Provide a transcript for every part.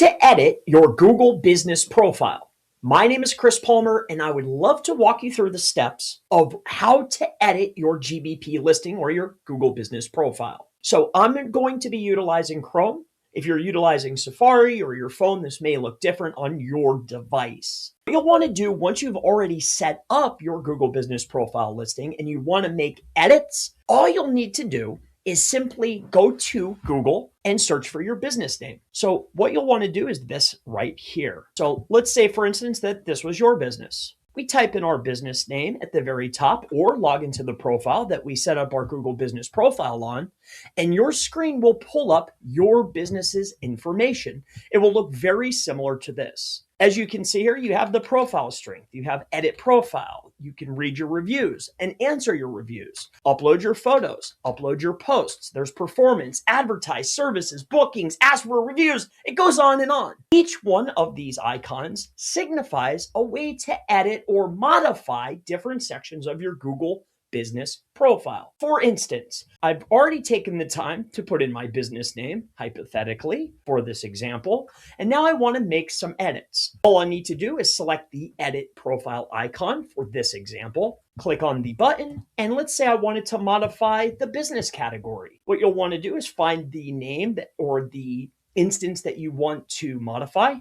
to edit your Google business profile. My name is Chris Palmer, and I would love to walk you through the steps of how to edit your GBP listing or your Google business profile. So I'm going to be utilizing Chrome. If you're utilizing Safari or your phone, this may look different on your device. What you'll want to do once you've already set up your Google business profile listing and you want to make edits, all you'll need to do is simply go to Google and search for your business name. So what you'll want to do is this right here. So let's say, for instance, that this was your business. We type in our business name at the very top or log into the profile that we set up our Google business profile on, and your screen will pull up your business's information. It will look very similar to this. As you can see here, you have the profile strength, you have edit profile, you can read your reviews and answer your reviews, upload your photos, upload your posts, there's performance, advertise, services, bookings, ask for reviews, it goes on and on. Each one of these icons signifies a way to edit or modify different sections of your Google business profile. For instance, I've already taken the time to put in my business name, hypothetically, for this example, and now I want to make some edits. All I need to do is select the edit profile icon for this example, click on the button, and let's say I wanted to modify the business category. What you'll want to do is find the name or the instance that you want to modify.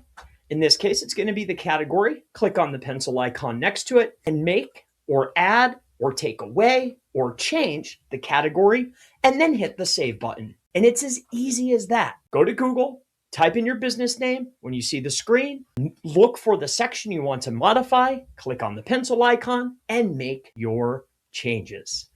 In this case, it's going to be the category. Click on the pencil icon next to it and make or add or take away or change the category, and then hit the save button. And it's as easy as that. Go to Google, type in your business name. When you see the screen, look for the section you want to modify, click on the pencil icon, and make your changes.